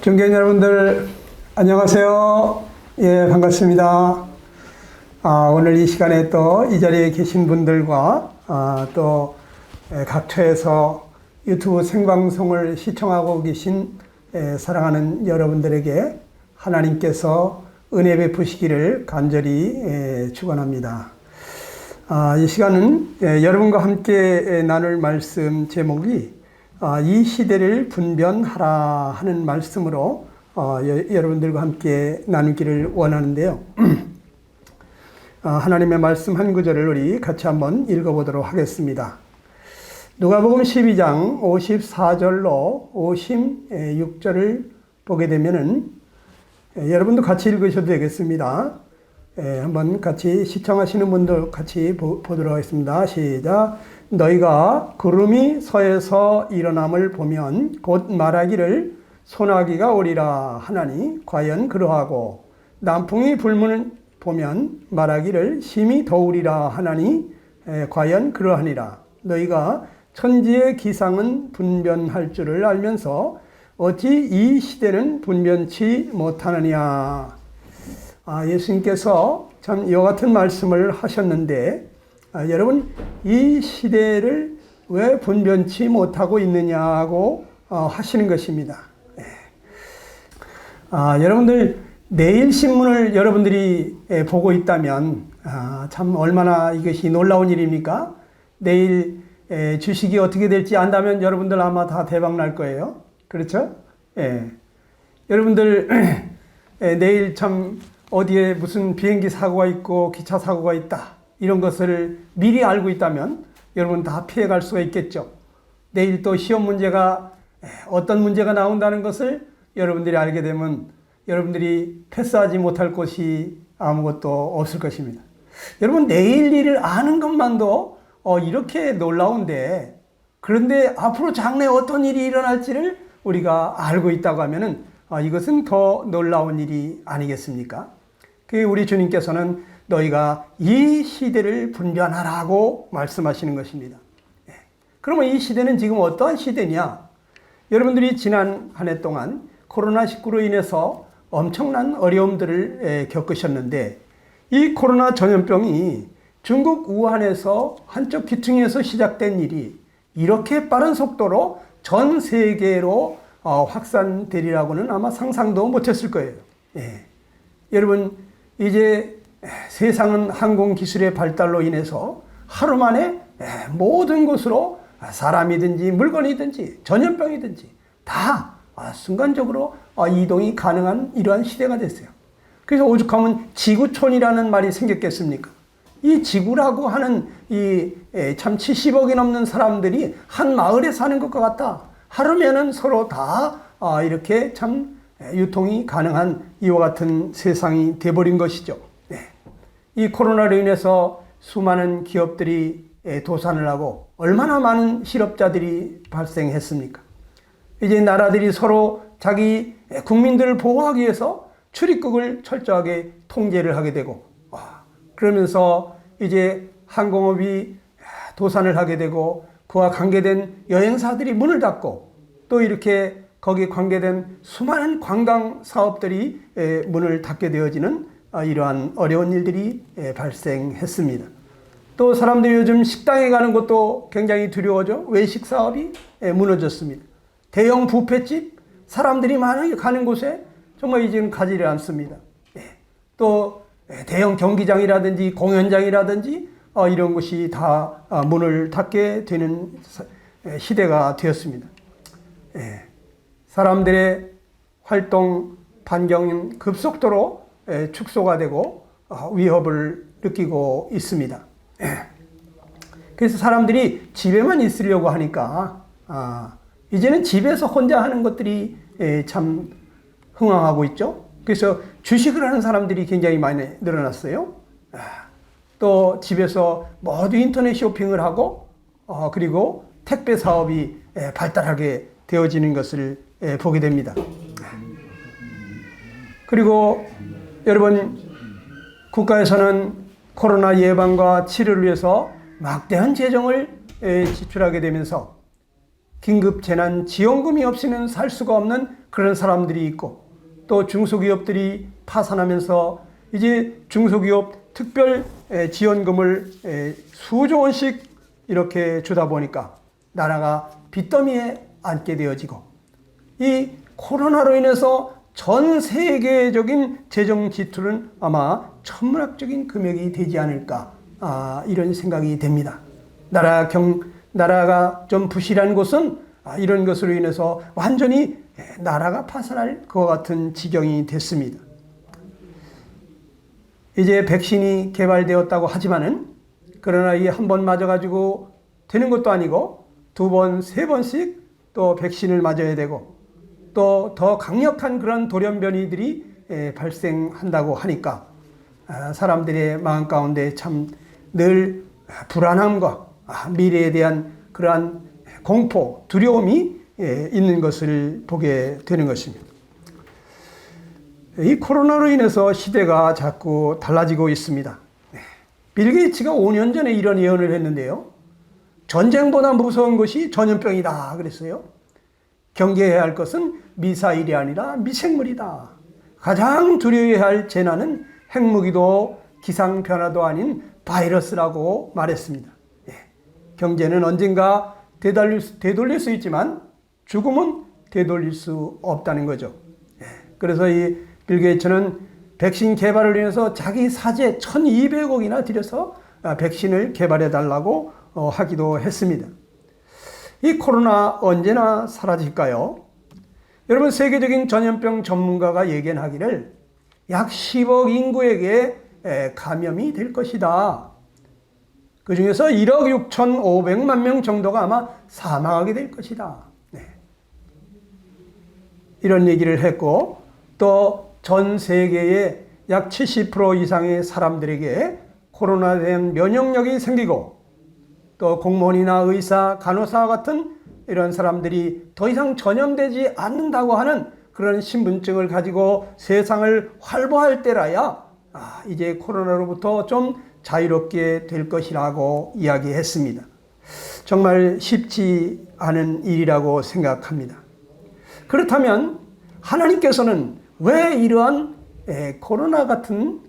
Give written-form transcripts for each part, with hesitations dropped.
존경 여러분들 안녕하세요. 예, 반갑습니다. 오늘 이 시간에 또 이 자리에 계신 분들과 또 각처에서 유튜브 생방송을 시청하고 계신 사랑하는 여러분들에게 하나님께서 은혜 베푸시기를 간절히 축원합니다. 이 시간은 여러분과 함께 나눌 말씀 제목이 이 시대를 분변하라 하는 말씀으로 여러분들과 함께 나누기를 원하는데요. 하나님의 말씀 한 구절을 우리 같이 한번 읽어보도록 하겠습니다. 누가복음 12장 54절로 56절을 보게 되면은 여러분도 같이 읽으셔도 되겠습니다. 한번 같이 시청하시는 분들 같이 보도록 하겠습니다. 시작. 너희가 구름이 서에서 일어남을 보면 곧 말하기를 소나기가 오리라 하나니 과연 그러하고 남풍이 불면 보면 말하기를 심히 더우리라 하나니 과연 그러하니라. 너희가 천지의 기상은 분변할 줄을 알면서 어찌 이 시대는 분변치 못하느냐. 예수님께서 참 이와 같은 말씀을 하셨는데 여러분 이 시대를 왜 분변치 못하고 있느냐고 하시는 것입니다. 여러분들 내일 신문을 여러분들이 보고 있다면 참 얼마나 이것이 놀라운 일입니까? 내일 주식이 어떻게 될지 안다면 여러분들 아마 다 대박 날 거예요. 그렇죠? 여러분들 내일 참 어디에 무슨 비행기 사고가 있고 기차 사고가 있다 이런 것을 미리 알고 있다면 여러분 다 피해갈 수가 있겠죠. 내일 또 시험 문제가 어떤 문제가 나온다는 것을 여러분들이 알게 되면 여러분들이 패스하지 못할 곳이 아무것도 없을 것입니다. 여러분 내일 일을 아는 것만도 이렇게 놀라운데 그런데 앞으로 장래에 어떤 일이 일어날지를 우리가 알고 있다고 하면은 이것은 더 놀라운 일이 아니겠습니까? 우리 주님께서는 너희가 이 시대를 분변하라고 말씀하시는 것입니다. 그러면 이 시대는 지금 어떠한 시대냐? 여러분들이 지난 한 해 동안 코로나19로 인해서 엄청난 어려움들을 겪으셨는데 이 코로나 전염병이 중국 우한에서 한쪽 귀퉁이에서 시작된 일이 이렇게 빠른 속도로 전 세계로 확산되리라고는 아마 상상도 못했을 거예요. 여러분 이제 세상은 항공기술의 발달로 인해서 하루 만에 모든 곳으로 사람이든지 물건이든지 전염병이든지 다 순간적으로 이동이 가능한 이러한 시대가 됐어요. 그래서 오죽하면 지구촌이라는 말이 생겼겠습니까? 이 지구라고 하는 이 참 70억이 넘는 사람들이 한 마을에 사는 것과 같다. 하루면은 서로 다 이렇게 참 유통이 가능한 이와 같은 세상이 돼버린 것이죠. 이 코로나로 인해서 수많은 기업들이 도산을 하고 얼마나 많은 실업자들이 발생했습니까? 이제 나라들이 서로 자기 국민들을 보호하기 위해서 출입국을 철저하게 통제를 하게 되고 그러면서 이제 항공업이 도산을 하게 되고 그와 관계된 여행사들이 문을 닫고 또 이렇게 거기에 관계된 수많은 관광 사업들이 문을 닫게 되어지는 이러한 어려운 일들이 발생했습니다. 또 사람들이 요즘 식당에 가는 것도 굉장히 두려워져. 외식 사업이 무너졌습니다. 대형 뷔페집 사람들이 많이 가는 곳에 정말 이제는 가지를 않습니다. 또 대형 경기장이라든지 공연장이라든지 이런 것이 다 문을 닫게 되는 시대가 되었습니다. 사람들의 활동 반경은 급속도로 축소가 되고 위협을 느끼고 있습니다. 그래서 사람들이 집에만 있으려고 하니까 이제는 집에서 혼자 하는 것들이 참 흥황하고 있죠. 그래서 주식을 하는 사람들이 굉장히 많이 늘어났어요. 또 집에서 모두 인터넷 쇼핑을 하고 그리고 택배 사업이 발달하게 되어지는 것을 보게 됩니다. 그리고 여러분 국가에서는 코로나 예방과 치료를 위해서 막대한 재정을 지출하게 되면서 긴급재난지원금이 없이는 살 수가 없는 그런 사람들이 있고, 또 중소기업들이 파산하면서 이제 중소기업 특별 지원금을 수조 원씩 이렇게 주다 보니까 나라가 빚더미에 앉게 되어지고, 이 코로나로 인해서 전 세계적인 재정 지출은 아마 천문학적인 금액이 되지 않을까, 이런 생각이 됩니다. 나라가 좀 부실한 곳은 이런 것으로 인해서 완전히 나라가 파산할 것 같은 지경이 됐습니다. 이제 백신이 개발되었다고 하지만은, 그러나 이 한 번 맞아가지고 되는 것도 아니고 두 번, 세 번씩 또 백신을 맞아야 되고, 또 더 강력한 그런 돌연변이들이 발생한다고 하니까 사람들의 마음 가운데 참 늘 불안함과 미래에 대한 그러한 공포, 두려움이 있는 것을 보게 되는 것입니다. 이 코로나로 인해서 시대가 자꾸 달라지고 있습니다. 빌 게이츠가 5년 전에 이런 예언을 했는데요. 전쟁보다 무서운 것이 전염병이다 그랬어요. 경계해야 할 것은 미사일이 아니라 미생물이다. 가장 두려워해야 할 재난은 핵무기도 기상변화도 아닌 바이러스라고 말했습니다. 경제는 언젠가 되돌릴 수 있지만 죽음은 되돌릴 수 없다는 거죠. 그래서 이 빌 게이츠는 백신 개발을 위해서 자기 사재 1200억이나 들여서 백신을 개발해 달라고 하기도 했습니다. 이 코로나 언제나 사라질까요? 여러분, 세계적인 전염병 전문가가 예견하기를 약 10억 인구에게 감염이 될 것이다. 그 중에서 1억 6,500만 명 정도가 아마 사망하게 될 것이다. 이런 얘기를 했고, 또 전 세계의 약 70% 이상의 사람들에게 코로나에 대한 면역력이 생기고, 또 공무원이나 의사, 간호사 같은 이런 사람들이 더 이상 전염되지 않는다고 하는 그런 신분증을 가지고 세상을 활보할 때라야 이제 코로나로부터 좀 자유롭게 될 것이라고 이야기했습니다. 정말 쉽지 않은 일이라고 생각합니다. 그렇다면 하나님께서는 왜 이러한 코로나 같은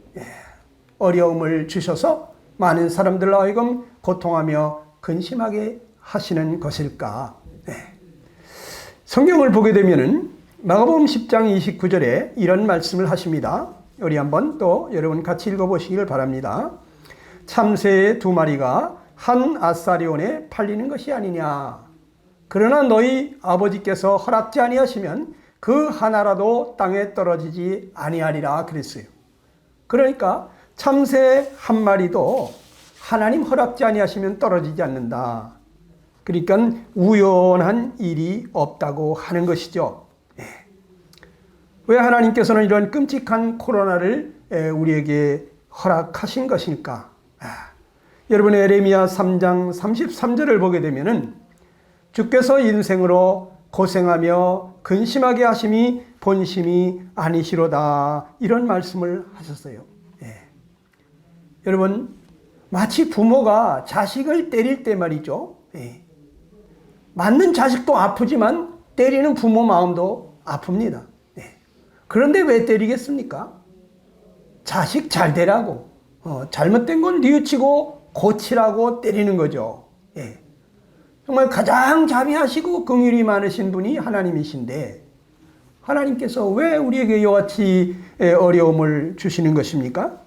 어려움을 주셔서 많은 사람들로 하여금 고통하며 근심하게 하시는 것일까? 성경을 보게 되면은 마가복음 10장 29절에 이런 말씀을 하십니다. 우리 한번 또 여러분 같이 읽어보시길 바랍니다. 참새 2마리가 한 아사리온에 팔리는 것이 아니냐. 그러나 너희 아버지께서 허락지 아니하시면 그 하나라도 땅에 떨어지지 아니하리라 그랬어요. 그러니까 참새 한 마리도 하나님 허락지 아니하시면 떨어지지 않는다. 그러니까 우연한 일이 없다고 하는 것이죠. 왜 하나님께서는 이런 끔찍한 코로나를 우리에게 허락하신 것일까? 여러분, 에레미야 3장 33절을 보게 되면은 주께서 인생으로 고생하며 근심하게 하심이 본심이 아니시로다, 이런 말씀을 하셨어요. 여러분, 마치 부모가 자식을 때릴 때 말이죠. 맞는 자식도 아프지만 때리는 부모 마음도 아픕니다. 그런데 왜 때리겠습니까? 자식 잘 되라고, 잘못된 건 뉘우치고 고치라고 때리는 거죠. 정말 가장 자비하시고 긍휼이 많으신 분이 하나님이신데, 하나님께서 왜 우리에게 이와 같이 어려움을 주시는 것입니까?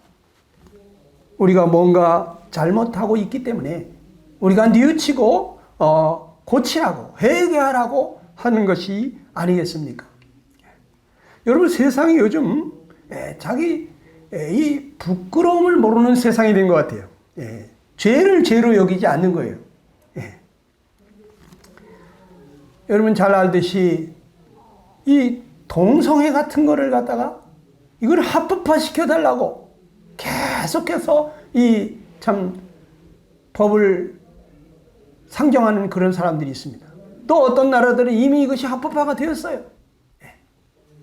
우리가 뭔가 잘못하고 있기 때문에 우리가 뉘우치고 고치라고, 회개하라고 하는 것이 아니겠습니까? 여러분, 세상이 요즘 자기 이 부끄러움을 모르는 세상이 된 것 같아요. 죄를 죄로 여기지 않는 거예요. 여러분 잘 알듯이 이 동성애 같은 거를 갖다가 이걸 합법화 시켜달라고 계속해서 이 참 법을 상정하는 그런 사람들이 있습니다. 또 어떤 나라들은 이미 이것이 합법화가 되었어요.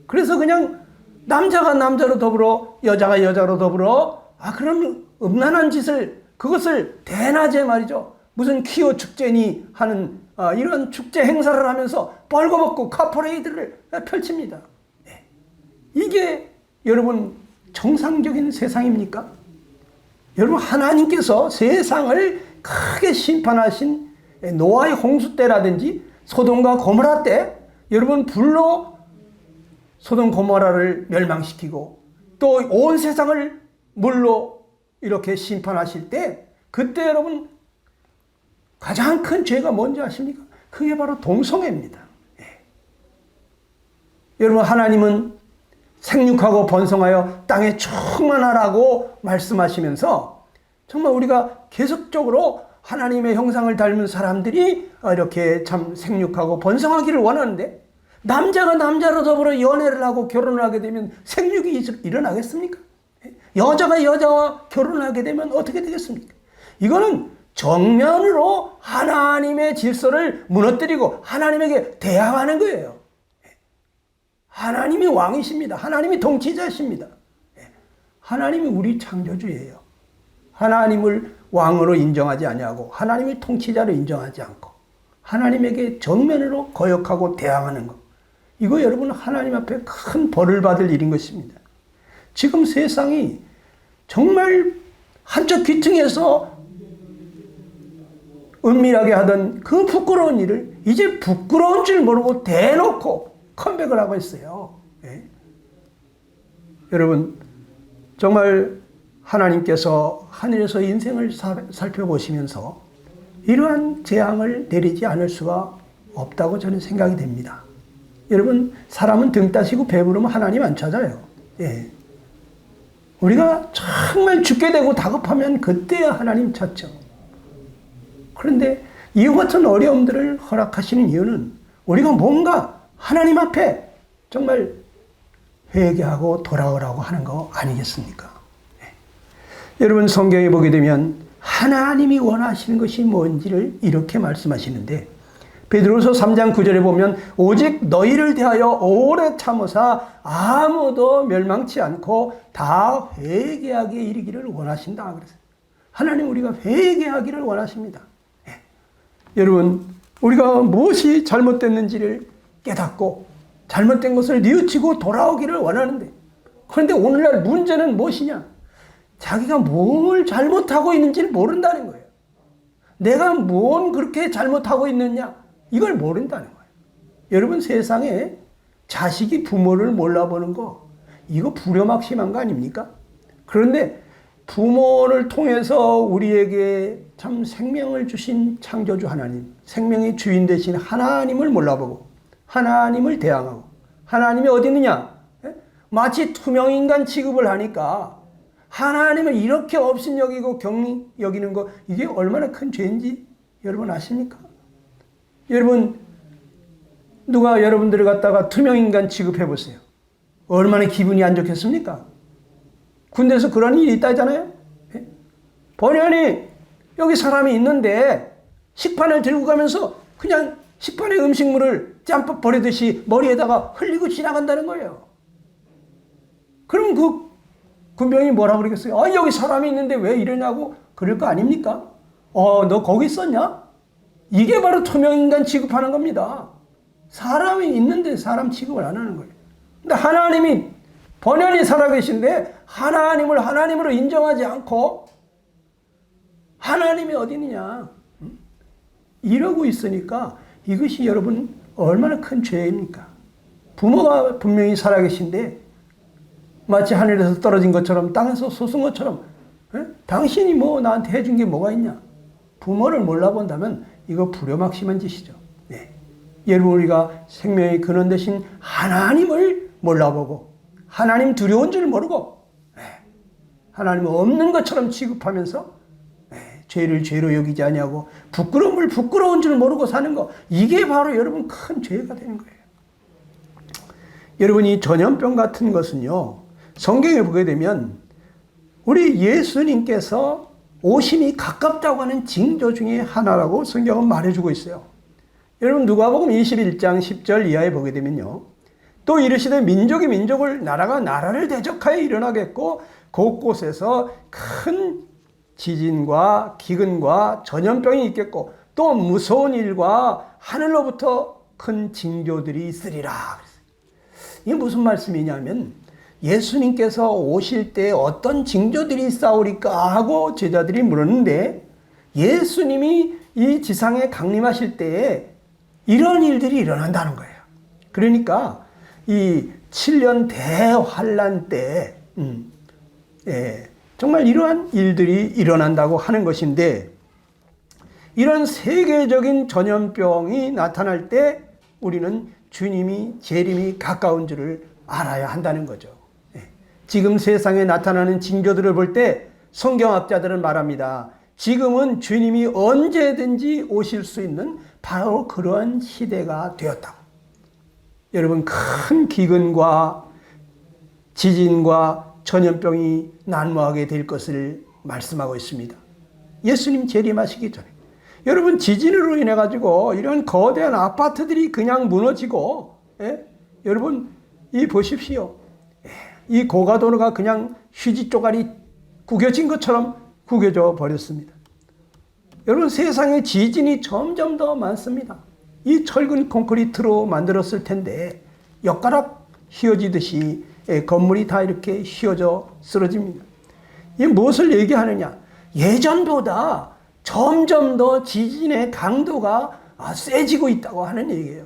그래서 그냥 남자가 남자로 더불어 여자가 여자로 더불어 그런 음란한 짓을, 그것을 대낮에 말이죠, 무슨 퀴어 축제니 하는 이런 축제 행사를 하면서 벌거벗고 카퍼레이드를 펼칩니다. 이게 여러분 정상적인 세상입니까? 여러분 하나님께서 세상을 크게 심판하신 노아의 홍수 때라든지 소돔과 고모라 때 여러분 불로 소돔 고모라를 멸망시키고 또 온 세상을 물로 이렇게 심판하실 때 그때 여러분 가장 큰 죄가 뭔지 아십니까? 그게 바로 동성애입니다. 여러분 하나님은 생육하고 번성하여 땅에 충만하라고 말씀하시면서 정말 우리가 계속적으로 하나님의 형상을 닮은 사람들이 이렇게 참 생육하고 번성하기를 원하는데 남자가 남자로 더불어 연애를 하고 결혼을 하게 되면 생육이 일어나겠습니까? 여자가 여자와 결혼을 하게 되면 어떻게 되겠습니까? 이거는 정면으로 하나님의 질서를 무너뜨리고 하나님에게 대항하는 거예요. 하나님이 왕이십니다. 하나님이 통치자십니다. 하나님이 우리 창조주예요. 하나님을 왕으로 인정하지 아니하고 하나님을 통치자로 인정하지 않고 하나님에게 정면으로 거역하고 대항하는 것. 이거 여러분 하나님 앞에 큰 벌을 받을 일인 것입니다. 지금 세상이 정말 한쪽 귀퉁이에서 은밀하게 하던 그 부끄러운 일을 이제 부끄러운 줄 모르고 대놓고 컴백을 하고 있어요. 여러분 정말 하나님께서 하늘에서 인생을 살펴보시면서 이러한 재앙을 내리지 않을 수가 없다고 저는 생각이 됩니다. 여러분 사람은 등 따시고 배부르면 하나님 안 찾아요. 우리가 정말 죽게 되고 다급하면 그때야 하나님 찾죠. 그런데 이와 같은 어려움들을 허락하시는 이유는 우리가 뭔가 하나님 앞에 정말 회개하고 돌아오라고 하는 거 아니겠습니까? 여러분 성경에 보게 되면 하나님이 원하시는 것이 뭔지를 이렇게 말씀하시는데 베드로서 3장 9절에 보면 오직 너희를 대하여 오래 참으사 아무도 멸망치 않고 다 회개하게 이르기를 원하신다 그랬어요. 하나님 우리가 회개하기를 원하십니다. 여러분 우리가 무엇이 잘못됐는지를 깨닫고 잘못된 것을 뉘우치고 돌아오기를 원하는데 그런데 오늘날 문제는 무엇이냐? 자기가 뭘 잘못하고 있는지를 모른다는 거예요. 내가 뭔 그렇게 잘못하고 있느냐? 이걸 모른다는 거예요. 여러분 세상에 자식이 부모를 몰라보는 거 이거 불효막심한 거 아닙니까? 그런데 부모를 통해서 우리에게 참 생명을 주신 창조주 하나님, 생명의 주인 되신 하나님을 몰라보고 하나님을 대항하고 하나님이 어디 있느냐? 마치 투명인간 취급을 하니까 하나님을 이렇게 업신여기고 경히 여기는 거 이게 얼마나 큰 죄인지 여러분 아십니까? 여러분 누가 여러분들을 갖다가 투명인간 취급해 보세요. 얼마나 기분이 안 좋겠습니까? 군대에서 그런 일이 있다잖아요. 번연히 여기 사람이 있는데 식판을 들고 가면서 그냥 식판의 음식물을 짬밥 버리듯이 머리에다가 흘리고 지나간다는 거예요. 그럼 그 군병이 뭐라 그러겠어요? 여기 사람이 있는데 왜 이러냐고 그럴 거 아닙니까? 너 거기 있었냐? 이게 바로 투명인간 취급하는 겁니다. 사람이 있는데 사람 취급을 안 하는 거예요. 근데 하나님이 번연히 살아계신데 하나님을 하나님으로 인정하지 않고 하나님이 어디 있느냐? 이러고 있으니까 이것이 여러분 얼마나 큰 죄입니까? 부모가 분명히 살아계신데 마치 하늘에서 떨어진 것처럼 땅에서 솟은 것처럼 당신이 뭐 나한테 해준 게 뭐가 있냐? 부모를 몰라본다면 이거 불효막심한 짓이죠. 여러분 우리가 생명의 근원 되신 하나님을 몰라보고 하나님 두려운 줄 모르고 하나님 없는 것처럼 취급하면서 죄를 죄로 여기지 아니하고 부끄러움을 부끄러운 줄 모르고 사는 거 이게 바로 여러분 큰 죄가 되는 거예요. 여러분 이 전염병 같은 것은요 성경에 보게 되면 우리 예수님께서 오심이 가깝다고 하는 징조 중에 하나라고 성경은 말해주고 있어요. 여러분 누가복음 21장 10절 이하에 보게 되면요. 또 이르시되 민족이 민족을 나라가 나라를 대적하여 일어나겠고 곳곳에서 큰 지진과 기근과 전염병이 있겠고 또 무서운 일과 하늘로부터 큰 징조들이 있으리라. 이게 무슨 말씀이냐면 예수님께서 오실 때 어떤 징조들이 있사오리까 하고 제자들이 물었는데 예수님이 이 지상에 강림하실 때에 이런 일들이 일어난다는 거예요. 그러니까 이 7년 대환란 때 정말 이러한 일들이 일어난다고 하는 것인데 이런 세계적인 전염병이 나타날 때 우리는 주님이 재림이 가까운 줄을 알아야 한다는 거죠. 지금 세상에 나타나는 징조들을 볼 때 성경학자들은 말합니다. 지금은 주님이 언제든지 오실 수 있는 바로 그러한 시대가 되었다고. 여러분, 큰 기근과 지진과 전염병이 난무하게 될 것을 말씀하고 있습니다. 예수님 재림하시기 전에. 여러분, 지진으로 인해 가지고 이런 거대한 아파트들이 그냥 무너지고, 여러분, 이 보십시오. 이 고가도로가 그냥 휴지 쪼가리 구겨진 것처럼 구겨져 버렸습니다. 여러분, 세상에 지진이 점점 더 많습니다. 이 철근 콘크리트로 만들었을 텐데 엿가락 휘어지듯이 건물이 다 이렇게 휘어져 쓰러집니다. 이게 무엇을 얘기하느냐? 예전보다 점점 더 지진의 강도가 세지고 있다고 하는 얘기예요.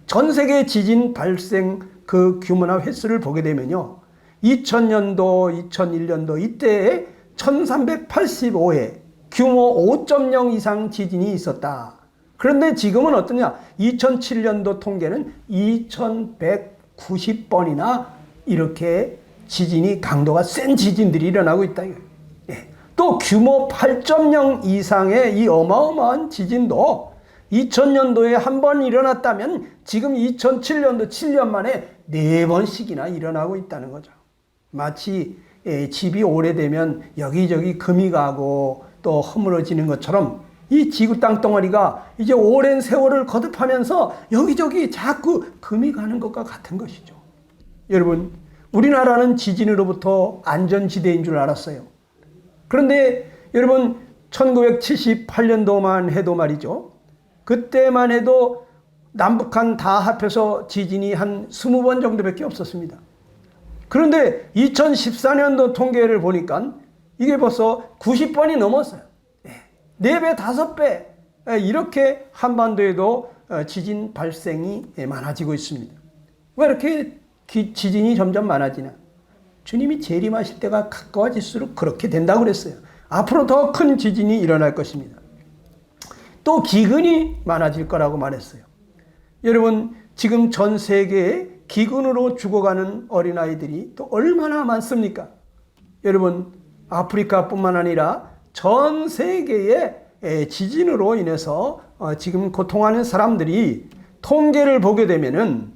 전 세계 지진 발생 그 규모나 횟수를 보게 되면요. 2000년도, 2001년도 이때에 1385회 규모 5.0 이상 지진이 있었다. 그런데 지금은 어떠냐? 2007년도 통계는 2190번이나 이렇게 지진이 강도가 센 지진들이 일어나고 있다. 또 규모 8.0 이상의 이 어마어마한 지진도 2000년도에 한 번 일어났다면 지금 2007년도 7년 만에 4번씩이나 일어나고 있다는 거죠. 마치 집이 오래되면 여기저기 금이 가고 또 허물어지는 것처럼 이 지구 땅덩어리가 이제 오랜 세월을 거듭하면서 여기저기 자꾸 금이 가는 것과 같은 것이죠. 여러분, 우리나라는 지진으로부터 안전지대인 줄 알았어요. 그런데 여러분, 1978년도만 해도 말이죠. 그때만 해도 남북한 다 합해서 지진이 한 20번 정도밖에 없었습니다. 그런데 2014년도 통계를 보니까 이게 벌써 90번이 넘었어요. 4배, 5배 이렇게 한반도에도 지진 발생이 많아지고 있습니다. 왜 이렇게 지진이 점점 많아지나? 주님이 재림하실 때가 가까워질수록 그렇게 된다고 그랬어요. 앞으로 더 큰 지진이 일어날 것입니다. 또 기근이 많아질 거라고 말했어요. 여러분, 지금 전 세계에 기근으로 죽어가는 어린아이들이 또 얼마나 많습니까? 여러분, 아프리카뿐만 아니라 전 세계의 지진으로 인해서 지금 고통하는 사람들이 통계를 보게 되면은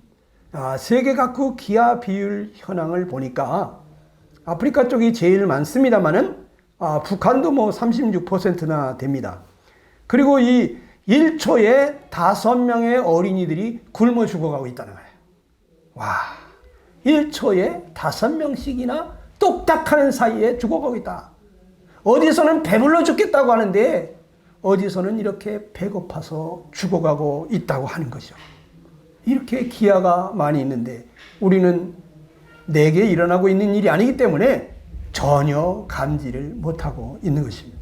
세계 각국 기아 비율 현황을 보니까 아프리카 쪽이 제일 많습니다만은 북한도 뭐 36%나 됩니다. 그리고 이 1초에 5명의 어린이들이 굶어 죽어가고 있다는 거예요. 와, 1초에 5명씩이나 똑딱하는 사이에 죽어가고 있다. 어디서는 배불러 죽겠다고 하는데 어디서는 이렇게 배고파서 죽어가고 있다고 하는 거죠. 이렇게 기아가 많이 있는데 우리는 내게 일어나고 있는 일이 아니기 때문에 전혀 감지를 못하고 있는 것입니다.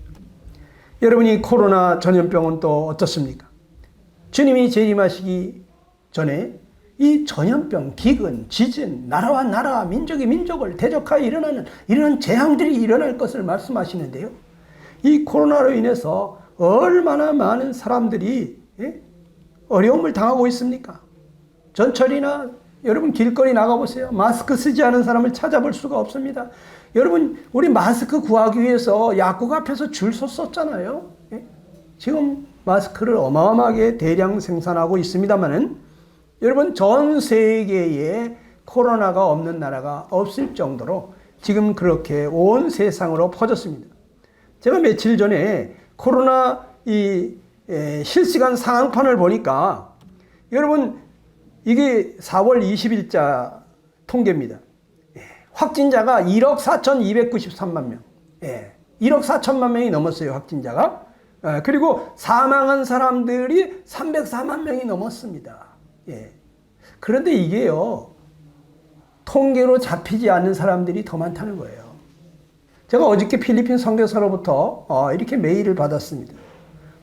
여러분이 코로나 전염병은 또 어떻습니까? 주님이 재림하시기 전에 이 전염병, 기근, 지진, 나라와 나라, 민족이 민족을 대적하여 일어나는 이런 재앙들이 일어날 것을 말씀하시는데요. 이 코로나로 인해서 얼마나 많은 사람들이 어려움을 당하고 있습니까? 전철이나 여러분 길거리 나가보세요. 마스크 쓰지 않은 사람을 찾아볼 수가 없습니다. 여러분, 우리 마스크 구하기 위해서 약국 앞에서 줄 섰었잖아요. 지금 마스크를 어마어마하게 대량 생산하고 있습니다만은 여러분, 전 세계에 코로나가 없는 나라가 없을 정도로 지금 그렇게 온 세상으로 퍼졌습니다. 제가 며칠 전에 코로나 실시간 상황판을 보니까 여러분, 이게 4월 20일자 통계입니다. 확진자가 1억 4,293만 명. 1억 4천만 명이 넘었어요, 확진자가. 그리고 사망한 사람들이 304만 명이 넘었습니다. 예. 그런데 이게요, 통계로 잡히지 않는 사람들이 더 많다는 거예요. 제가 어저께 필리핀 선교사로부터 이렇게 메일을 받았습니다.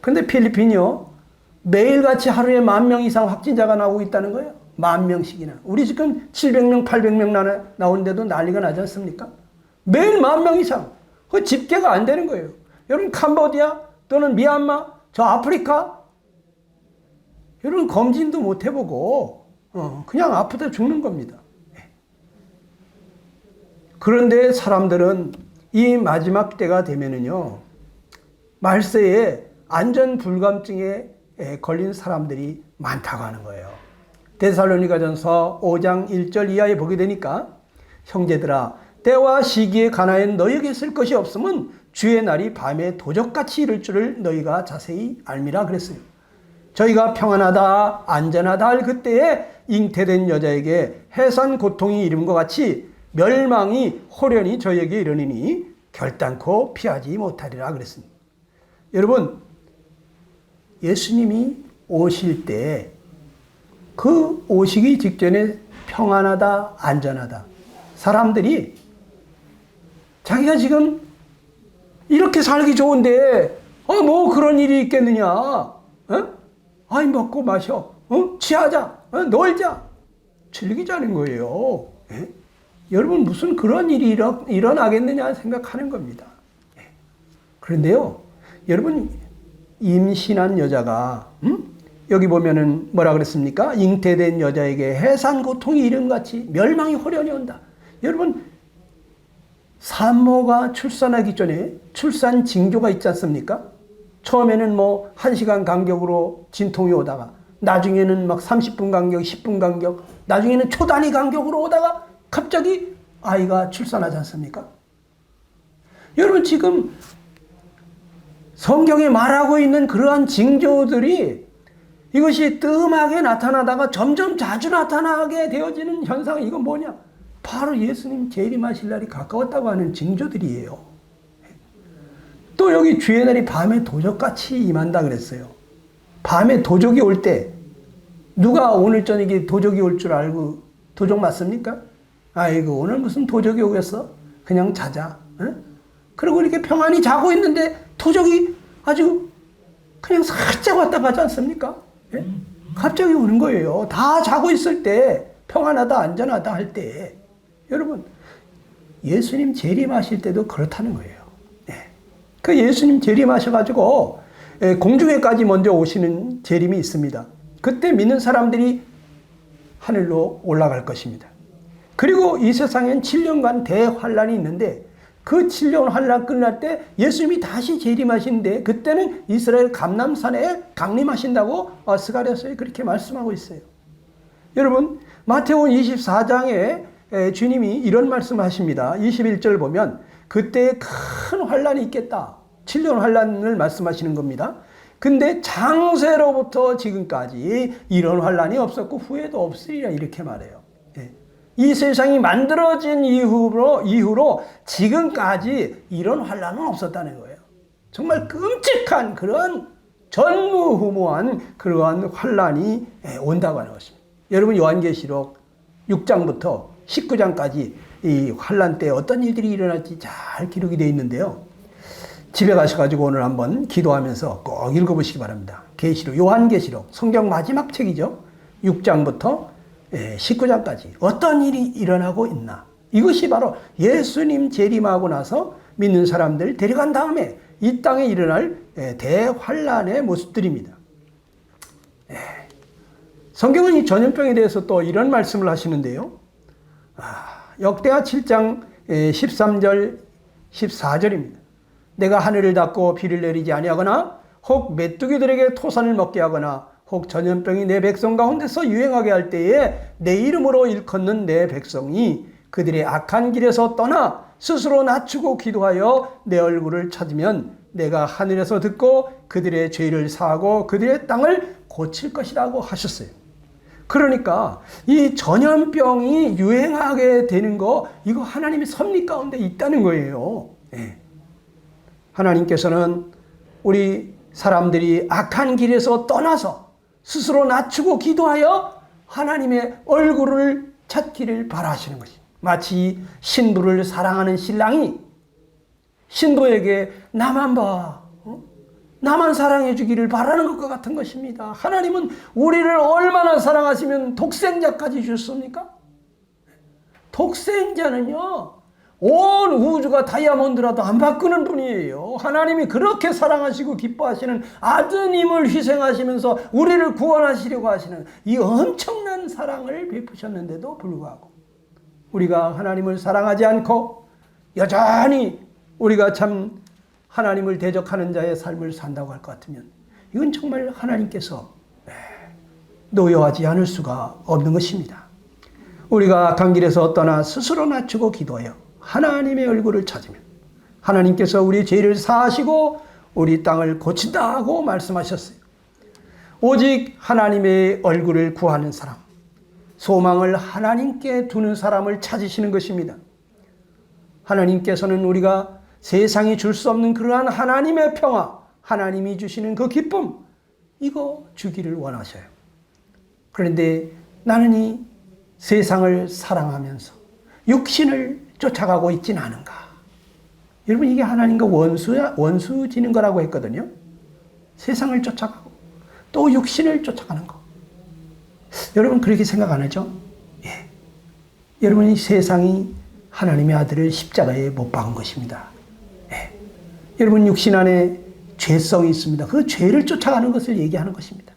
근데 필리핀이요, 매일같이 하루에 10,000명 이상 확진자가 나오고 있다는 거예요. 10,000명씩이나. 우리 지금 700명, 800명 나오는데도 난리가 나지 않습니까? 매일 10,000명 이상. 그 집계가 안 되는 거예요. 여러분, 캄보디아 또는 미얀마, 저 아프리카, 여러분 검진도 못 해보고 그냥 아프다 죽는 겁니다. 그런데 사람들은 이 마지막 때가 되면은요, 말세에 안전 불감증에 걸린 사람들이 많다고 하는 거예요. 데살로니가전서 5장 1절 이하에 보게 되니까, 형제들아, 때와 시기에 관하여 너희에게 쓸 것이 없으면 주의 날이 밤에 도적같이 이를 줄을 너희가 자세히 알미라 그랬어요. 저희가 평안하다 안전하다 할 그때에 잉태된 여자에게 해산 고통이 이름과 같이 멸망이 호련히 저희에게 이르니니 결단코 피하지 못하리라 그랬습니다. 여러분, 예수님이 오실 때 그 오시기 직전에 평안하다 안전하다, 사람들이 자기가 지금 이렇게 살기 좋은데 뭐 그런 일이 있겠느냐, 아이 먹고 마셔, 취하자, 놀자, 즐기자는 거예요. 여러분, 무슨 그런 일이 일어나겠느냐 생각하는 겁니다. 그런데요, 여러분, 임신한 여자가 여기 보면은 뭐라 그랬습니까? 잉태된 여자에게 해산 고통이 이름같이 멸망이 호련히 온다. 여러분, 산모가 출산하기 전에 출산 징조가 있지 않습니까? 처음에는 뭐 1시간 간격으로 진통이 오다가, 나중에는 막 30분 간격, 10분 간격, 나중에는 초 단위 간격으로 오다가 갑자기 아이가 출산하지 않습니까? 여러분, 지금 성경에 말하고 있는 그러한 징조들이 이것이 뜸하게 나타나다가 점점 자주 나타나게 되어지는 현상, 이건 뭐냐? 바로 예수님 재림하실 날이 가까웠다고 하는 징조들이에요. 또 여기 주의 날이 밤에 도적같이 임한다 그랬어요. 밤에 도적이 올 때, 누가 오늘 저녁에 도적이 올 줄 알고 도적 맞습니까? 아이고, 오늘 무슨 도적이 오겠어? 그냥 자자. 그리고 이렇게 평안히 자고 있는데 도적이 아주 그냥 살짝 왔다 가지 않습니까? 갑자기 오는 거예요. 다 자고 있을 때, 평안하다 안전하다 할 때. 여러분, 예수님 재림하실 때도 그렇다는 거예요. 그 예수님 재림하셔가지고 공중에까지 먼저 오시는 재림이 있습니다. 그때 믿는 사람들이 하늘로 올라갈 것입니다. 그리고 이 세상엔 7년간 대환란이 있는데, 그 7년 환란 끝날 때 예수님이 다시 재림하시는데, 그때는 이스라엘 감람산에 강림하신다고 스가랴서에 그렇게 말씀하고 있어요. 여러분, 마태복음 24장에 주님이 이런 말씀을 하십니다. 21절 보면 그때 큰 환란이 있겠다. 7년 환란을 말씀하시는 겁니다. 근데 창세로부터 지금까지 이런 환란이 없었고 후에도 없으리라, 이렇게 말해요. 이 세상이 만들어진 이후로 지금까지 이런 환란은 없었다는 거예요. 정말 끔찍한 그런 전무후무한 그러한 환란이 온다고 하는 것입니다. 여러분, 요한계시록 6장부터 19장까지 이 환란 때 어떤 일들이 일어날지 잘 기록이 되어 있는데요. 집에 가셔가지고 오늘 한번 기도하면서 꼭 읽어보시기 바랍니다. 요한계시록, 성경 마지막 책이죠. 6장부터 19장까지 어떤 일이 일어나고 있나. 이것이 바로 예수님 재림하고 나서 믿는 사람들 데려간 다음에 이 땅에 일어날 대환란의 모습들입니다. 성경은 이 전염병에 대해서 또 이런 말씀을 하시는데요. 역대하 7장 13절 14절입니다. 내가 하늘을 닫고 비를 내리지 아니하거나 혹 메뚜기들에게 토산을 먹게 하거나 혹 전염병이 내 백성 가운데서 유행하게 할 때에 내 이름으로 일컫는 내 백성이 그들의 악한 길에서 떠나 스스로 낮추고 기도하여 내 얼굴을 찾으면 내가 하늘에서 듣고 그들의 죄를 사하고 그들의 땅을 고칠 것이라고 하셨어요. 그러니까 이 전염병이 유행하게 되는 거, 이거 하나님의 섭리 가운데 있다는 거예요. 하나님께서는 우리 사람들이 악한 길에서 떠나서 스스로 낮추고 기도하여 하나님의 얼굴을 찾기를 바라시는 것입니다. 마치 신부를 사랑하는 신랑이 신부에게 나만 봐, 나만 사랑해 주기를 바라는 것과 같은 것입니다. 하나님은 우리를 얼마나 사랑하시면 독생자까지 주셨습니까? 독생자는요, 온 우주가 다이아몬드라도 안 바꾸는 분이에요. 하나님이 그렇게 사랑하시고 기뻐하시는 아드님을 희생하시면서 우리를 구원하시려고 하시는 이 엄청난 사랑을 베푸셨는데도 불구하고 우리가 하나님을 사랑하지 않고 여전히 우리가 참 하나님을 대적하는 자의 삶을 산다고 할 것 같으면 이건 정말 하나님께서 노여하지 않을 수가 없는 것입니다. 우리가 악한 길에서 떠나 스스로 낮추고 기도하여 하나님의 얼굴을 찾으면 하나님께서 우리 죄를 사하시고 우리 땅을 고친다고 말씀하셨어요. 오직 하나님의 얼굴을 구하는 사람, 소망을 하나님께 두는 사람을 찾으시는 것입니다. 하나님께서는 우리가 세상이 줄 수 없는 그러한 하나님의 평화, 하나님이 주시는 그 기쁨, 이거 주기를 원하셔요. 그런데 나는 이 세상을 사랑하면서 육신을 쫓아가고 있지는 않은가? 여러분, 이게 하나님과 원수 지는 거라고 했거든요. 세상을 쫓아가고 또 육신을 쫓아가는 거. 여러분 그렇게 생각 안 하죠? 예. 여러분, 이 세상이 하나님의 아들을 십자가에 못 박은 것입니다. 예. 여러분, 육신 안에 죄성이 있습니다. 그 죄를 쫓아가는 것을 얘기하는 것입니다.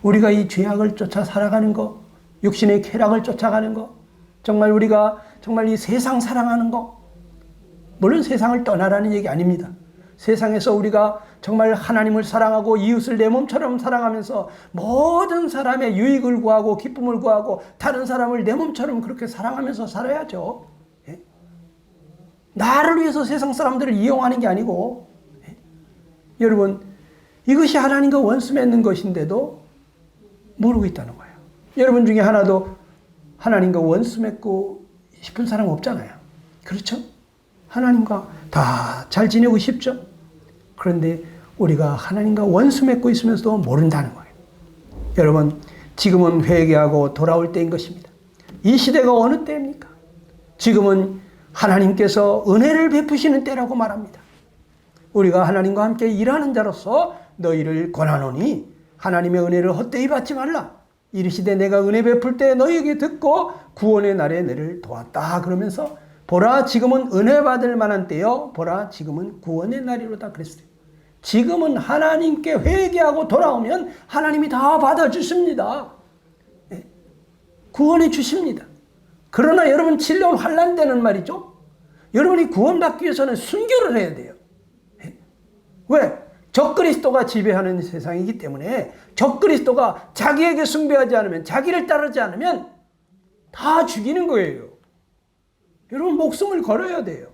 우리가 이 죄악을 쫓아 살아가는 거, 육신의 쾌락을 쫓아가는 거, 정말 우리가 정말 이 세상 사랑하는 거, 물론 세상을 떠나라는 얘기 아닙니다. 세상에서 우리가 정말 하나님을 사랑하고 이웃을 내 몸처럼 사랑하면서 모든 사람의 유익을 구하고 기쁨을 구하고 다른 사람을 내 몸처럼 그렇게 사랑하면서 살아야죠. 예? 나를 위해서 세상 사람들을 이용하는 게 아니고, 예? 여러분, 이것이 하나님과 원수 맺는 것인데도 모르고 있다는 거예요. 여러분 중에 하나도 하나님과 원수 맺고 싶은 사람 없잖아요. 그렇죠? 하나님과 다 잘 지내고 싶죠? 그런데 우리가 하나님과 원수 맺고 있으면서도 모른다는 거예요. 여러분, 지금은 회개하고 돌아올 때인 것입니다. 이 시대가 어느 때입니까? 지금은 하나님께서 은혜를 베푸시는 때라고 말합니다. 우리가 하나님과 함께 일하는 자로서 너희를 권하노니 하나님의 은혜를 헛되이 받지 말라. 이르시되 내가 은혜 베풀 때 너희에게 듣고 구원의 날에 너를 도왔다. 그러면서 보라, 지금은 은혜 받을 만한 때요, 보라, 지금은 구원의 날이로다 그랬어요. 지금은 하나님께 회개하고 돌아오면 하나님이 다 받아주십니다. 네. 구원해 주십니다. 그러나 여러분, 7년 환난 때는 말이죠, 여러분이 구원받기 위해서는 순교를 해야 돼요. 네. 왜? 적그리스도가 지배하는 세상이기 때문에 적그리스도가 자기에게 숭배하지 않으면, 자기를 따르지 않으면 다 죽이는 거예요. 여러분, 목숨을 걸어야 돼요.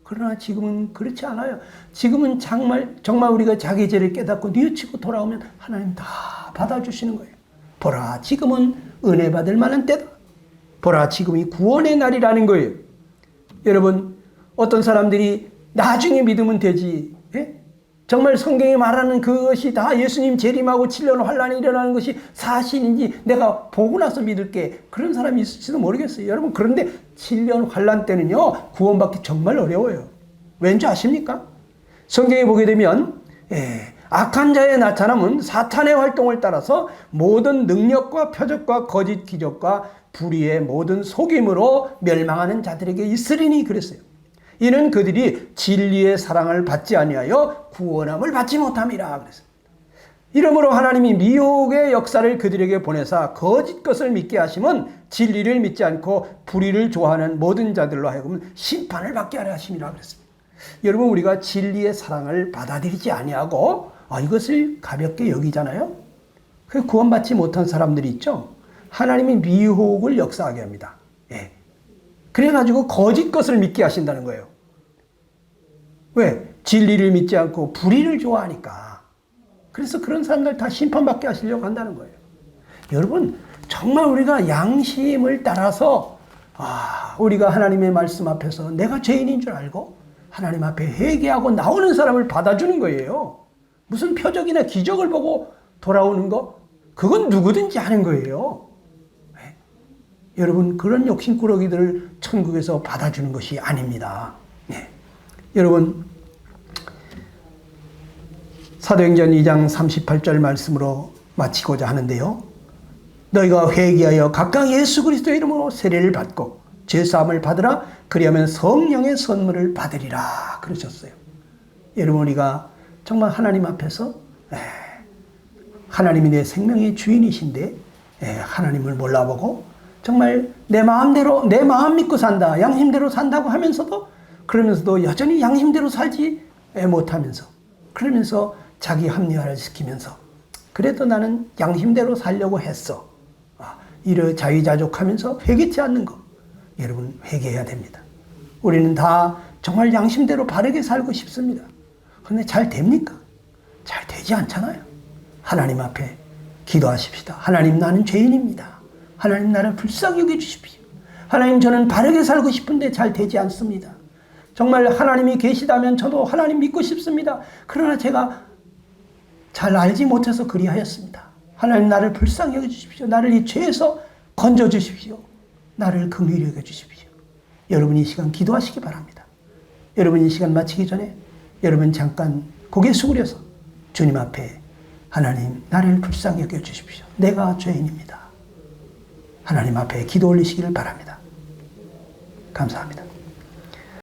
그러나 지금은 그렇지 않아요. 지금은 정말 우리가 자기 죄를 깨닫고 뉘우치고 돌아오면 하나님 다 받아주시는 거예요. 보라, 지금은 은혜 받을 만한 때다. 보라, 지금이 구원의 날이라는 거예요. 여러분, 어떤 사람들이 나중에 믿으면 되지, 예? 정말 성경이 말하는 그것이 다 예수님 재림하고 7년 환란이 일어나는 것이 사실인지 내가 보고 나서 믿을게, 그런 사람이 있을지도 모르겠어요. 여러분, 그런데 7년 환란 때는요, 구원받기 정말 어려워요. 왠지 아십니까? 성경에 보게 되면 악한 자의 나타남은 사탄의 활동을 따라서 모든 능력과 표적과 거짓 기적과 불의의 모든 속임으로 멸망하는 자들에게 있으리니 그랬어요. 이는 그들이 진리의 사랑을 받지 아니하여 구원함을 받지 못함이라 그랬습니다. 이러므로 하나님이 미혹의 역사를 그들에게 보내사 거짓 것을 믿게 하심은 진리를 믿지 않고 불의를 좋아하는 모든 자들로 하여금 심판을 받게 하려 하심이라 그랬습니다. 여러분, 우리가 진리의 사랑을 받아들이지 아니하고 이것을 가볍게 여기잖아요. 그 구원받지 못한 사람들이 있죠. 하나님이 미혹을 역사하게 합니다. 예. 그래가지고 거짓 것을 믿게 하신다는 거예요. 왜? 진리를 믿지 않고 불의를 좋아하니까. 그래서 그런 사람들 다 심판받게 하시려고 한다는 거예요. 여러분, 정말 우리가 양심을 따라서 우리가 하나님의 말씀 앞에서 내가 죄인인 줄 알고 하나님 앞에 회개하고 나오는 사람을 받아주는 거예요. 무슨 표적이나 기적을 보고 돌아오는 거, 그건 누구든지 하는 거예요. 네. 여러분, 그런 욕심꾸러기들을 천국에서 받아주는 것이 아닙니다. 네. 여러분, 사도행전 2장 38절 말씀으로 마치고자 하는데요. 너희가 회개하여 각각 예수 그리스도의 이름으로 세례를 받고 죄사함을 받으라. 그리하면 성령의 선물을 받으리라 그러셨어요. 여러분, 우리가 정말 하나님 앞에서 하나님이 내 생명의 주인이신데 하나님을 몰라보고 정말 내 마음대로, 내 마음 믿고 산다, 양심대로 산다고 하면서도, 그러면서도 여전히 양심대로 살지 못하면서, 그러면서 자기 합리화를 시키면서 그래도 나는 양심대로 살려고 했어, 이를 자유자족하면서 회개치 않는 거, 여러분 회개해야 됩니다. 우리는 다 정말 양심대로 바르게 살고 싶습니다. 그런데 잘 됩니까? 잘 되지 않잖아요. 하나님 앞에 기도하십시다. 하나님, 나는 죄인입니다. 하나님, 나를 불쌍히 여겨주십시오. 하나님, 저는 바르게 살고 싶은데 잘 되지 않습니다. 정말 하나님이 계시다면 저도 하나님 믿고 싶습니다. 그러나 제가 잘 알지 못해서 그리하였습니다. 하나님, 나를 불쌍히 여겨주십시오. 나를 이 죄에서 건져주십시오. 나를 긍휼히 여겨주십시오. 여러분, 이 시간 기도하시기 바랍니다. 여러분, 이 시간 마치기 전에 여러분 잠깐 고개 숙여서 주님 앞에, 하나님, 나를 불쌍히 여겨주십시오. 내가 죄인입니다. 하나님 앞에 기도 올리시기를 바랍니다. 감사합니다.